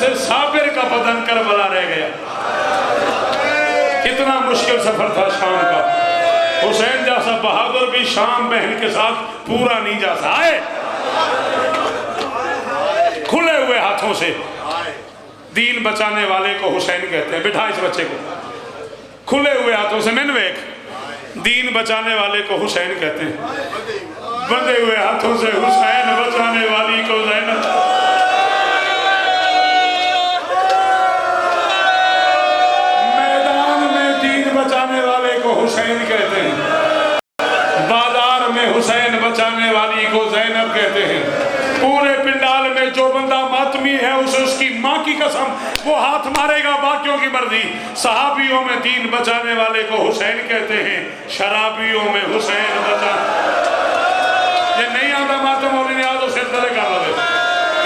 سے صابر کا بدن کربلا رہ گیا. کتنا مشکل سفر تھا شام کا. حسین جیسا بہادر بھی شام بہن کے ساتھ پورا نہیں جا سکا. آئے کھلے ہوئے ہاتھوں سے. دین بچانے والے کو حسین کہتے ہیں. بٹھا اس بچے کو. کھلے ہوئے ہاتھوں سے. منویک دین بچانے والے کو حسین کہتے ہیں. بندے ہوئے ہاتھوں سے حسین بچانے والی کو زینب. میدان میں دین بچانے والے کو حسین کہتے ہیں. بازار میں حسین بچانے والی کو زینب کہتے ہیں. پورے پنڈال میں جو بندہ ماتمی ہے اسے اس کی ماں کی قسم وہ ہاتھ مارے گا باقیوں کی مرضی. صحابیوں میں دین بچانے والے کو حسین کہتے ہیں. شرابیوں میں حسین یہ نہیں آتا ماتم اور انہیں آدھو سر تلے کر لگے.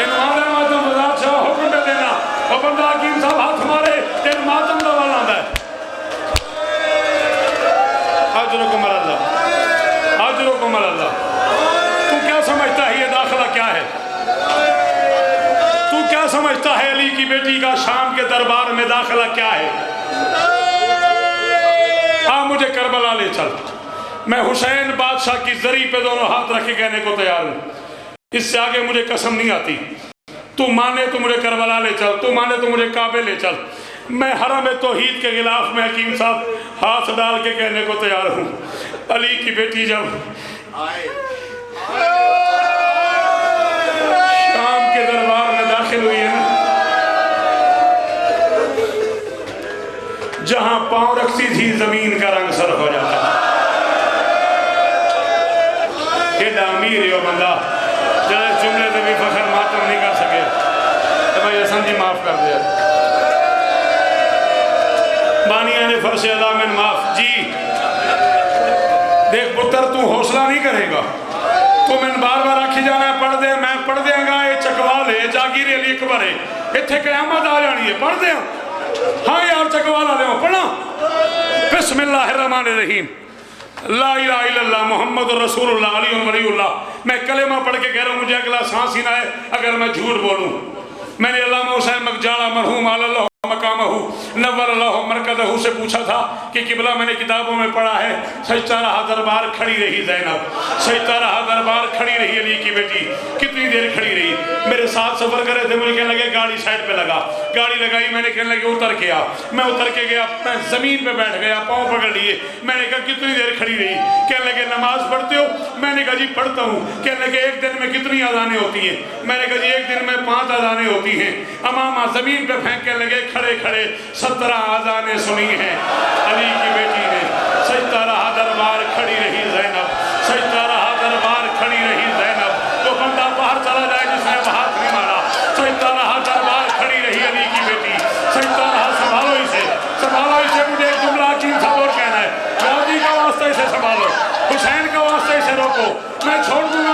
ان آدھا ماتم بزاد شاہ حکم دے دینا اور بندہ حکیم صاحب ہاتھ مارے ان ماتم دا والا آدھا ہے. اجرکم اللہ اجرکم اللہ. تو کیا سمجھتا ہے یہ داخلہ کیا ہے؟ تو کیا سمجھتا ہے علی کی بیٹی کا شام کے دربار میں داخلہ کیا ہے؟ مجھے کربلا لے چل. میں حسین بادشاہ کی زری پہ دونوں ہاتھ رکھے کہنے کو تیار ہوں. اس سے آگے مجھے قسم نہیں آتی. تو مانے تو مجھے کربلا لے چل. تو مانے تو مجھے کعبے لے چل. میں حرم توحید کے غلاف میں حکیم صاحب ہاتھ ڈال کے کہنے کو تیار ہوں. علی کی بیٹی جب شام کے دربار میں داخل ہوئی ہے جہاں پاؤں رکھتی تھی زمین کا رنگ سر ہو جاتا. کیڈا امیر ہے وہ بندہ جلس جملے سے بھی فخر ماتم نہیں کر سکے. تو بھائی حسن جی معاف کر دیا. بانیہ نے فرش علامن معاف. جی دیکھ پتر تو حوصلہ نہیں کرے گا. تو میں بار بار آکھی جانا ہے پڑھ دے. میں پڑھ دیں گا یہ چکوال ہے جاگیر علی اکبر ہے. اتھے قیامت آ جانی ہے. پڑھ دیں. ہاں یار چکوال آ دیں. پڑھا. بسم اللہ الرحمن الرحیم. لا الہ الا اللہ محمد رسول اللہ علی ولی اللہ. میں کلمہ پڑھ کے کہہ رہا ہوں مجھے اگلا سانس ہی نہ ہے اگر میں جھوٹ بولوں. میں نے علامہ حسین مکجاڑا مرحوم اللہ مقامہ نور اللہ مرکزہ سے پوچھا تھا کہ قبلہ میں نے کتابوں میں پڑھا ہے سجدہ رہا دربار کھڑی رہی زینب. سجدہ رہا دربار کھڑی رہی علی کی بیٹی. کتنی دیر کھڑی رہی؟ میرے ساتھ سفر کرے تھے. مجھے کہنے لگے گاڑی سائڈ پہ لگا. گاڑی لگائی. میں نے کہنے لگے اتر کے آ. میں اتر کے گیا. میں زمین پہ بیٹھ گیا. پاؤں پکڑ لیے. میں نے کہا کتنی دیر کھڑی رہی؟ کہنے لگے نماز پڑھتے ہو؟ میں نے کہا جی پڑھتا ہوں. کہنے لگے ایک دن میں کتنی اذانیں ہوتی ہیں؟ میں نے کہا جی ایک دن میں 5 اذانیں ہوتی ہیں. امامہ زمین پہ پھینکنے لگے. کھڑے کھڑے 17 اذانیں سنی ہیں علی کی بیٹی نے. سجدہ رہا دربار کھڑی رہی زینب. سجدہ رہا دربار کھڑی رہی زینب. وہ بندہ باہر چلا جائے جس نے ہاتھ نہیں مارا. سجدہ رہا دربار کھڑی رہی علی کی بیٹی. سجدہ رہا. سنبھالو اسے سنبھالو اسے. مجھے ایک جملہ چین صاحب اور کہنا ہے. غازی کا واسطہ اسے سنبھالو. حسین کا واسطہ اسے روکو. میں چھوڑ دوں گا.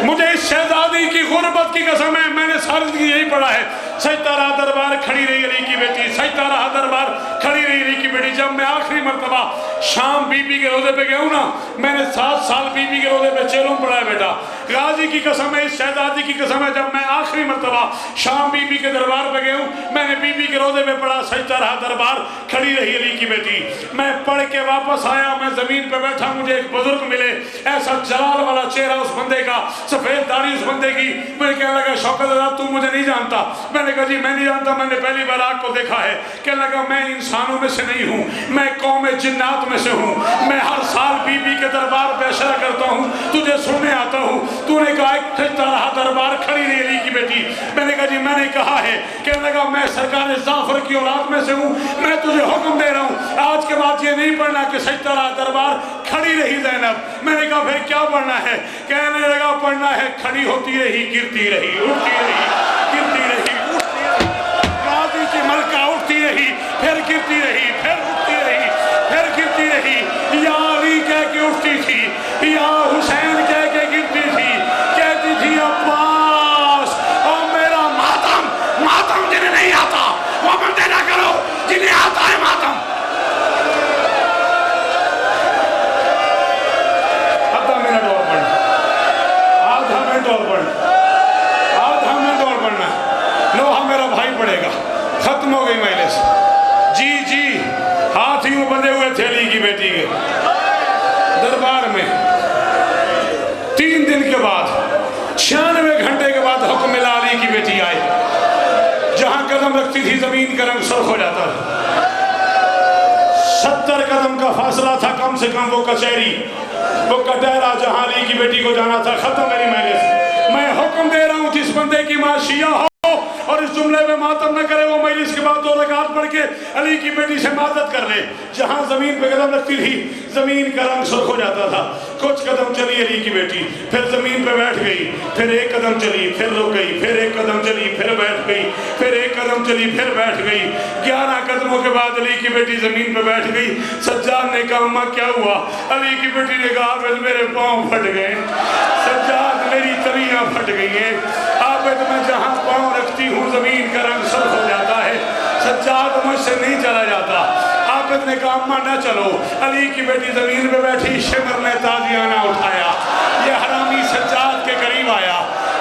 مجھے شہزادی کی غربت کی قسم ہے. میں نے ساری زندگی یہی پڑھا ہے. سجدہ رہا دربار کھڑی رہی علی کی بیٹی. سجدہ رہا دربار کھڑی رہی علی کی بیٹی. جب میں آخری مرتبہ شام بی بی کے روزے پہ گیا ہوں نا میں نے 7 سال بی بی کے روزے پہ چیلوں پڑھا ہے بیٹا. غازی کی قسم ہے. اس شہزادی کی قسم ہے. جب میں آخری مرتبہ شام بی بی کے دربار پہ گیا ہوں میں نے بی بی کے روزے پہ پڑھا سجدہ رہا دربار کھڑی رہی علی کی بیٹی. میں پڑھ کے واپس آیا. میں زمین پہ بیٹھا. مجھے ایک بزرگ ملے. ایسا جلال والا چہرہ اس بندے کا. سفید داڑھی اس بندے کی. مجھے کہنے لگا شوکت آزاد تو مجھے نہیں جانتا. میں نے کہا جی میں نہیں جانتا. میں نے پہلی بار آپ کو دیکھا ہے. کہنے لگا میں انسانوں میں سے نہیں ہوں. میں قوم جنات میں سے ہوں. میں ہر سال بی بی کے دربار پہ اشرا کرتا ہوں. تجھے سننے آتا ہوں. تو نے کہا ایک سجدہ رہا دربار کھڑی رہی علی کی بیٹی. میں نے کہا جی میں نے کہا ہے. کہنے لگا میں سرکار زعفر کی اولاد میں سے ہوں. میں تجھے حکم دے رہا ہوں آج کے بعد یہ نہیں پڑھنا کہ سجدہ رہا دربار کھڑی رہی زینب. میں نے کہا پھر کیا پڑھنا ہے؟ کہنے لگا پڑھنا ہے کھڑی ہوتی رہی گرتی رہی اٹھتی رہی گرتی رہی اٹھتی رہی. غازی کی ملکہ اٹھتی رہی پھر گرتی رہی پھر اٹھتی رہی پھر گرتی رہی. یا علی کے قدم رکھتی تھی زمین کا رنگ سرخ ہو جاتا تھا. 70 قدم کا فاصلہ تھا کم سے کم. وہ کچہری، وہ کٹہرا جہاں علی کی بیٹی کو جانا تھا، ختم میری مجلس. میں حکم دے رہا ہوں جس بندے کی ماں شیعہ ہو اور اس جملے میں ماتم نہ کرے، وہ مجلس کے بعد 2 رکعت پڑھ کے علی کی بیٹی سے مدد کر لے. جہاں زمین پہ قدم رکھتی تھی زمین کا رنگ سرخ ہو جاتا تھا. کچھ قدم چلی علی کی بیٹی، پھر زمین پہ بیٹھ گئی، پھر 1 قدم چلی، پھر رک گئی، پھر 1 قدم چلی، پھر بیٹھ گئی، پھر 1 قدم چلی، پھر بیٹھ گئی. 11 قدموں کے بعد علی کی بیٹی زمین پہ بیٹھ گئی. سجاد نے کہا اماں کیا ہوا؟ علی کی بیٹی نے کہا عابد میرے پاؤں پھٹ گئے، سجاد میری تلیاں پھٹ گئی ہیں. عابد میں جہاں پاؤں رکھتی ہوں زمین کا رنگ سرخ ہو جاتا ہے، سجاد مجھ سے نہیں چلا جاتا. عابد نے کہا اماں نہ چلو. علی کی بیٹی زمین پہ بیٹھی، شمر نے تازیانہ اٹھایا. یہ حرامی سجاد کے قریب آیا،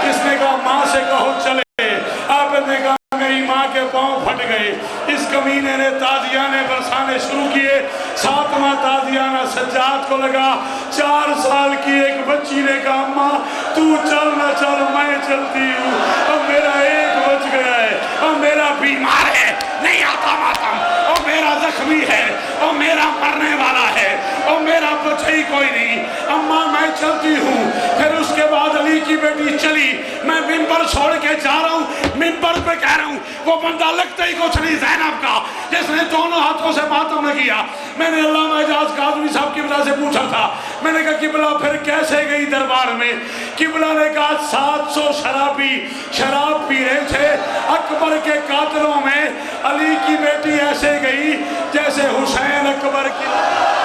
اس نے کہا ماں سے کہو چلے. عابد نے کہا میری ماں کے پاؤں پھٹ گئے. اس کمینے نے تازیانے برسانے شروع کیے. 7واں تازیانہ سجاد کو لگا. 4 سال کی ایک بچی نے کہا اماں تو چل نہ چل میں چلتی ہوں. اب میرا 1 بچ گیا ہے، اب میرا بیمار ہے نہیں آتا ماتم، اور میرا زخمی ہے، اور میرا مرنے والا ہے، اور میرا بچہ ہی کوئی نہیں. اماں میں چلتی ہوں. پھر اس کے بعد علی کی بیٹی چلی. میں ممبر چھوڑ کے جا رہا ہوں، ممبر پہ کہہ رہا ہوں وہ بندہ لگتا ہی کچھ نہیں زینب کا جس نے دونوں ہاتھوں سے ماتم نہ کیا. میں نے علامہ اعجاز کاظمی صاحب قبلہ سے پوچھا تھا، میں نے کہا قبلہ پھر کیسے گئی دربار میں؟ قبلہ نے کہا 700 شرابی شراب پی رہے تھے. اکبر کے قاتلوں میں علی کی بیٹی ایسے گئی جیسے حسین اکبر کی